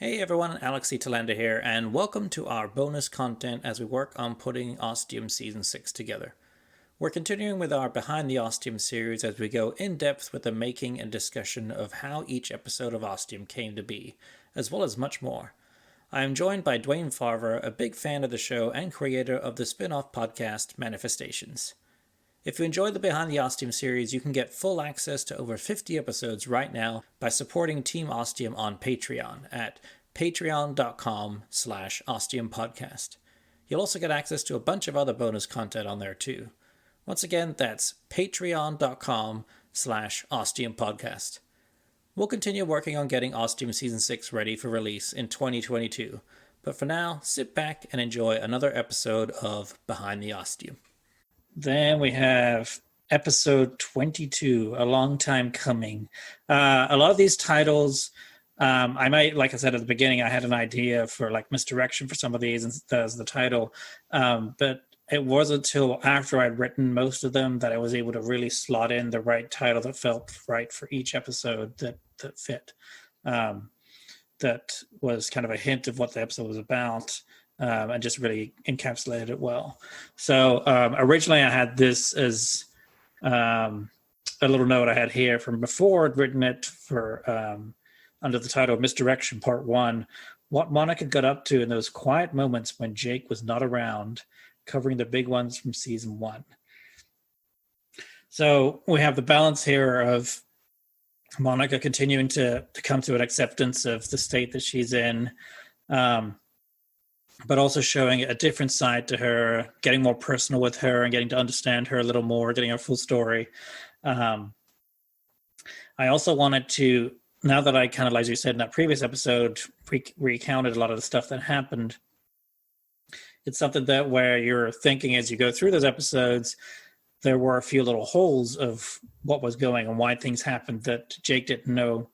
Hey everyone, Alex Talander here, and welcome to our bonus content as we work on putting Ostium Season 6 together. We're continuing with our Behind the Ostium series as we go in depth with the making and discussion of how each episode of Ostium came to be, as well as much more. I am joined by Dwayne Farver, a big fan of the show and creator of the spin off podcast Manifestations. If you enjoy the Behind the Ostium series, you can get full access to over 50 episodes right now by supporting Team Ostium on Patreon at patreon.com/ostiumpodcast. You'll also get access to a bunch of other bonus content on there too. Once again, that's patreon.com/ostiumpodcast. We'll continue working on getting Ostium Season 6 ready for release in 2022, but for now, sit back and enjoy another episode of Behind the Ostium. Then we have episode 22, A Long Time Coming. A lot of these titles, I might, like I said at the beginning, I had an idea for like misdirection for some of these as the title, but it wasn't until after I'd written most of them that I was able to really slot in the right title that felt right for each episode that fit. That was kind of a hint of what the episode was about. And just really encapsulated it well. So originally I had this as a little note I had here from before. I'd written it for under the title Misdirection Part 1, what Monica got up to in those quiet moments when Jake was not around, covering the big ones from season 1. So we have the balance here of Monica continuing to come to an acceptance of the state that she's in, but also showing a different side to her, getting more personal with her and getting to understand her a little more, getting her full story. I also wanted to, now that I kind of, as you said in that previous episode, recounted a lot of the stuff that happened, it's something that where you're thinking as you go through those episodes, there were a few little holes of what was going and why things happened that Jake didn't know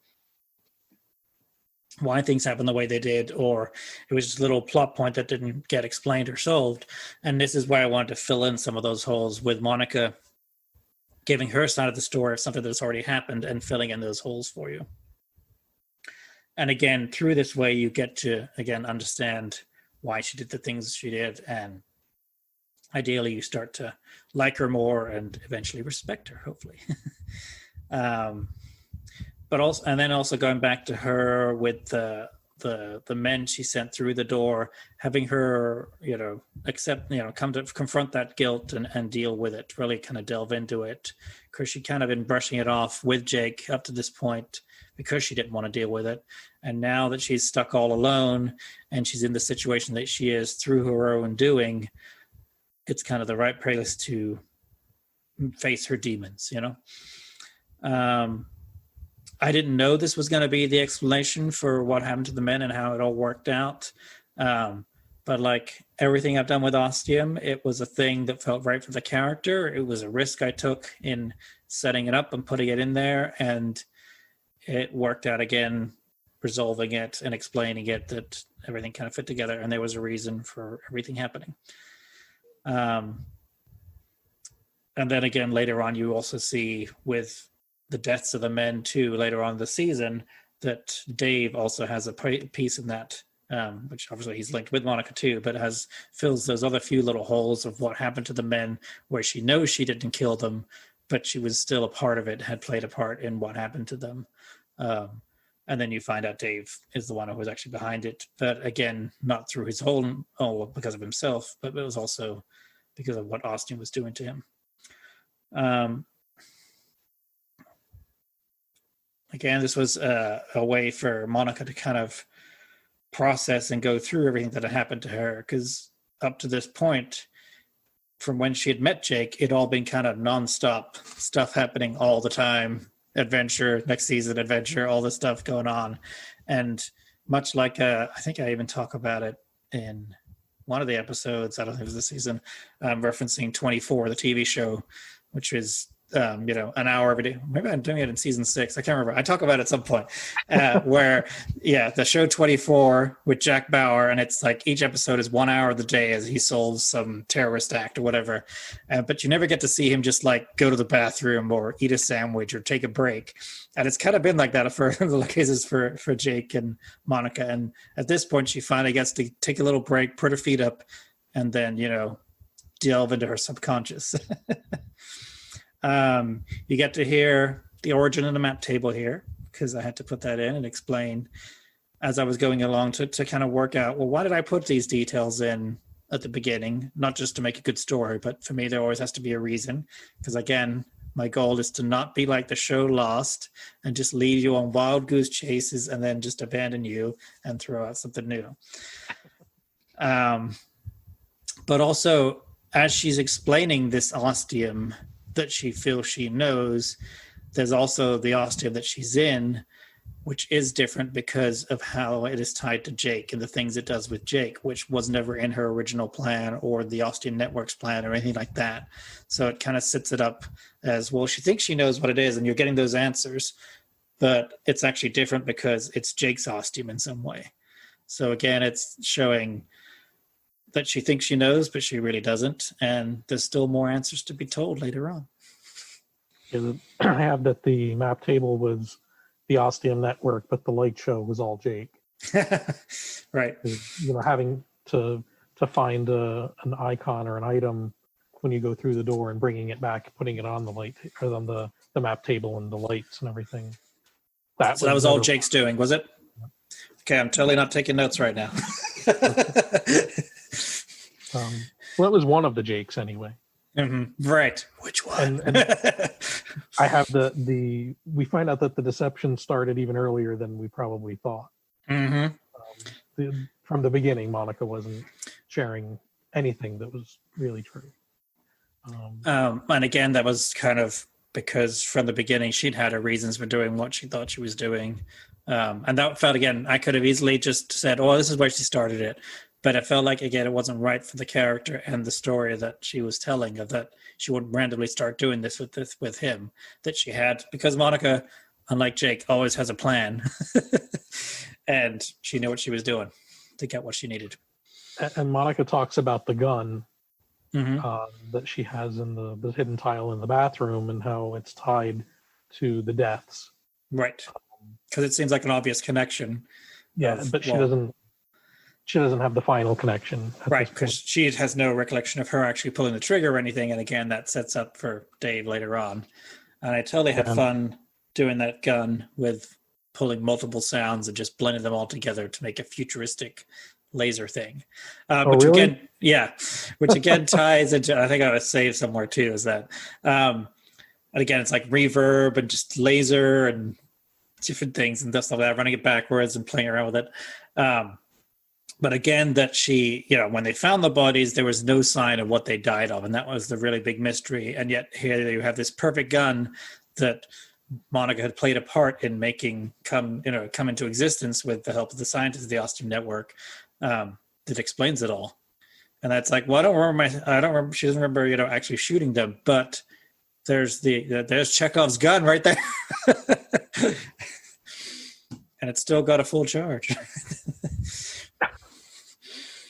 why things happened the way they did, or it was just a little plot point that didn't get explained or solved. And this is where I wanted to fill in some of those holes with Monica giving her side of the story of something that's already happened and filling in those holes for you. And again, through this way, you get to, again, understand why she did the things she did. And ideally, you start to like her more and eventually respect her, hopefully. But also, and then also going back to her with the men she sent through the door, having her, accept, come to confront that guilt and deal with it, really kind of delve into it, because she kind of been brushing it off with Jake up to this point because she didn't want to deal with it. And now that she's stuck all alone and she's in the situation that she is through her own doing, it's kind of the right place to face her demons, I didn't know this was going to be the explanation for what happened to the men and how it all worked out. But like everything I've done with Ostium, it was a thing that felt right for the character. It was a risk I took in setting it up and putting it in there. And it worked out again, resolving it and explaining it, that everything kind of fit together. And there was a reason for everything happening. And then again, later on, you also see with the deaths of the men too later on in the season that Dave also has a piece in that, which obviously he's linked with Monica too, but fills those other few little holes of what happened to the men where she knows she didn't kill them, but she was still a part of it, had played a part in what happened to them. And then you find out Dave is the one who was actually behind it, but again, not through his own, because of himself, but it was also because of what Ostium was doing to him. Again, this was a way for Monica to kind of process and go through everything that had happened to her, because up to this point, from when she had met Jake, it'd all been kind of nonstop stuff happening all the time. Adventure, next season, adventure, all this stuff going on. And much like, I think I even talk about it in one of the episodes, I don't think it was this season, referencing 24, the TV show, which is an hour every day. Maybe I'm doing it in season 6. I can't remember. I talk about it at some point where, the show 24 with Jack Bauer, and it's like each episode is 1 hour of the day as he solves some terrorist act or whatever. But you never get to see him just like go to the bathroom or eat a sandwich or take a break. And it's kind of been like that for the cases for Jake and Monica. And at this point, she finally gets to take a little break, put her feet up, and then, delve into her subconscious. You get to hear the origin of the map table here, because I had to put that in and explain as I was going along to kind of work out, well, why did I put these details in at the beginning? Not just to make a good story, but for me, there always has to be a reason. Because again, my goal is to not be like the show Lost and just lead you on wild goose chases and then just abandon you and throw out something new. But also, as she's explaining this ostium that she feels she knows, there's also the ostium that she's in, which is different because of how it is tied to Jake and the things it does with Jake, which was never in her original plan or the Ostium Network's plan or anything like that. So it kind of sets it up as, well, she thinks she knows what it is and you're getting those answers, but it's actually different because it's Jake's ostium in some way. So again, it's showing that she thinks she knows, but she really doesn't. And there's still more answers to be told later on. Yeah, I have that the map table was the Ostium Network, but the light show was all Jake. Right. Having to find an icon or an item when you go through the door and bringing it back, putting it on the light or on the map table and the lights and everything. That was all Jake's doing, was it? Okay, I'm totally not taking notes right now. Well, it was one of the Jakes anyway. Mm-hmm. Right. Which one? And I have we find out that the deception started even earlier than we probably thought. Mm-hmm. From the beginning, Monica wasn't sharing anything that was really true. And again, that was kind of because from the beginning, she'd had her reasons for doing what she thought she was doing. And that felt, again, I could have easily just said, oh, this is where she started it. But it felt like, again, it wasn't right for the character and the story that she was telling, of that she wouldn't randomly start doing this with him, that she had, because Monica, unlike Jake, always has a plan. And she knew what she was doing to get what she needed. And Monica talks about the gun Mm-hmm. that she has in the hidden tile in the bathroom and how it's tied to the deaths. Right. Because it seems like an obvious connection. Yeah, but she doesn't have the final connection. Right, because she has no recollection of her actually pulling the trigger or anything. And again, that sets up for Dave later on. And I totally had fun doing that gun with pulling multiple sounds and just blending them all together to make a futuristic laser thing. Which really? Again ties into, I think I was saved somewhere too, is that, and again, it's like reverb and just laser and different things and stuff like that, running it backwards and playing around with it. But again, that she, when they found the bodies, there was no sign of what they died of. And that was the really big mystery. And yet here you have this perfect gun that Monica had played a part in making come into existence with the help of the scientists of the Ostium Network, that explains it all. And that's like, well, I don't remember, she doesn't remember, actually shooting them, but there's Chekhov's gun right there. And it's still got a full charge.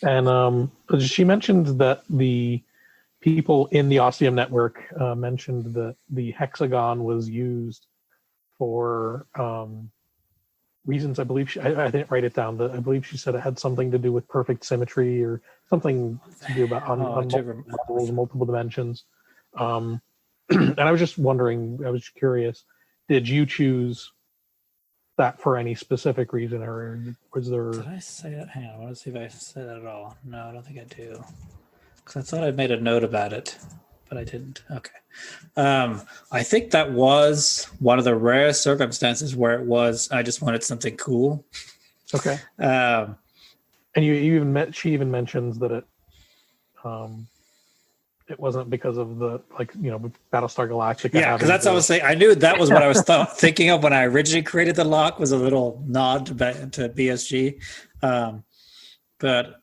And she mentioned that the people in the Ostium Network mentioned that the hexagon was used for reasons. I believe I didn't write it down, but I believe she said it had something to do with perfect symmetry or something to do about on multiple dimensions. And I was just wondering, I was curious, did you choose that for any specific reason, or was there? Did I say that? Hang on, I want to see if I said that at all. No, I don't think I do. Because I thought I'd made a note about it, but I didn't. Okay. I think that was one of the rare circumstances where I just wanted something cool. Okay. And she even mentions that it wasn't because of the Battlestar Galactica. Yeah, because that's what I was saying. I knew that was what I was thinking of when I originally created the lock, was a little nod to BSG. But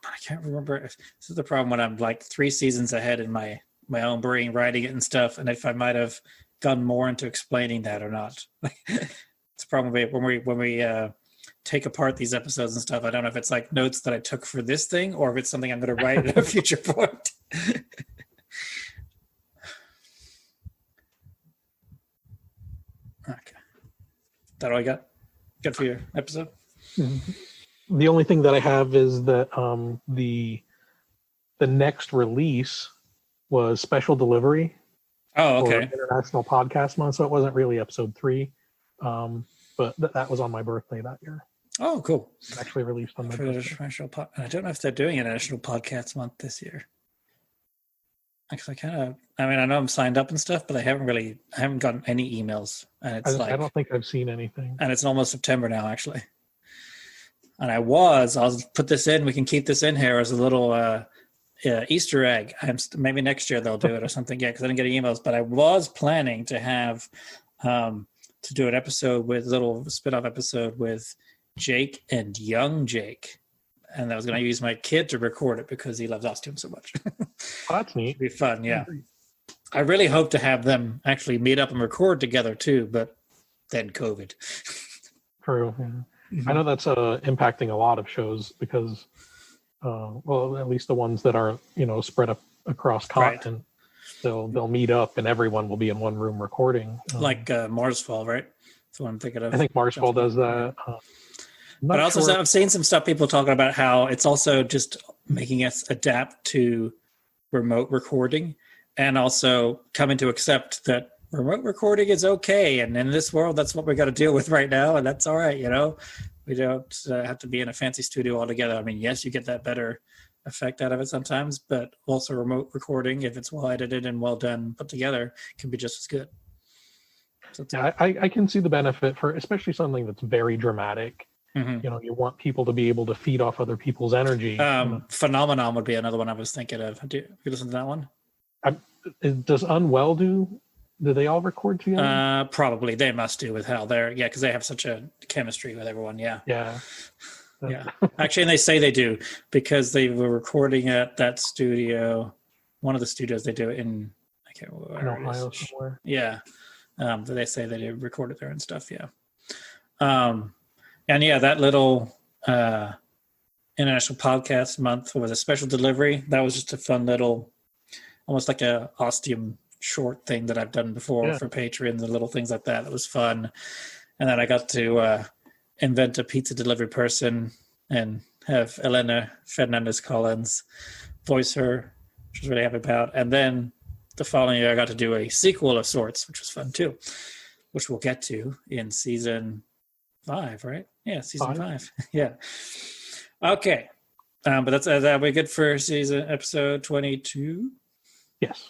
I can't remember. This is the problem when I'm like 3 seasons ahead in my my own brain writing it and stuff, and if I might have gone more into explaining that or not. It's probably when we take apart these episodes and stuff. I don't know if it's like notes that I took for this thing or if it's something I'm going to write at a future point. Okay. That all I got? Good for your episode? Mm-hmm. The only thing that I have is that the next release was special delivery. Oh, okay. For International Podcast Month, so it wasn't really episode 3, but that was on my birthday that year. Oh, cool. It actually released on my birthday. I don't know if they're doing an National Podcast Month this year. Actually, I know I'm signed up and stuff, but I haven't gotten any emails. And it's I don't think I've seen anything. And it's almost September now, actually. And I'll put this in. We can keep this in here as a little Easter egg. Maybe next year they'll do it or something. Yeah, because I didn't get emails. But I was planning to have to do an episode with a little spin-off episode with Jake and young Jake. And I was going to use my kid to record it because he loves Ostium so much. Oh, that's neat. It'd be fun, yeah. I really hope to have them actually meet up and record together too, but then COVID. True. Yeah. Mm-hmm. I know that's impacting a lot of shows because, well, at least the ones that are spread up across continent, they'll meet up and everyone will be in one room recording. Like Marsfall, right? That's what I'm thinking of. I think Marsfall does that. But also, I've seen some stuff people talking about how it's also just making us adapt to remote recording and also coming to accept that remote recording is okay. And in this world, that's what we got to deal with right now. And that's all right. We don't have to be in a fancy studio altogether. I mean, yes, you get that better effect out of it sometimes, but also remote recording, if it's well edited and well done, put together, can be just as good. So yeah, I can see the benefit for especially something that's very dramatic. Mm-hmm. You want people to be able to feed off other people's energy. Phenomenon would be another one I was thinking of. Do you listen to that one? Does Unwell do they all record together? Probably. They must do with how they're, because they have such a chemistry with everyone. Yeah. Yeah. Actually, and they say they do because they were recording at that studio, one of the studios they do it in, I can't remember. In Ohio somewhere. Yeah. They say they did record it there and stuff. Yeah. And yeah, that little International Podcast Month was a special delivery. That was just a fun little, almost like a Ostium short thing that I've done before for Patreon, the little things like that. It was fun. And then I got to invent a pizza delivery person and have Elena Fernandez-Collins voice her, which I was really happy about. And then the following year, I got to do a sequel of sorts, which was fun too, which we'll get to in season 5, right? Yeah, season 5. Yeah. Okay. But that'll be good for episode 22. Yes.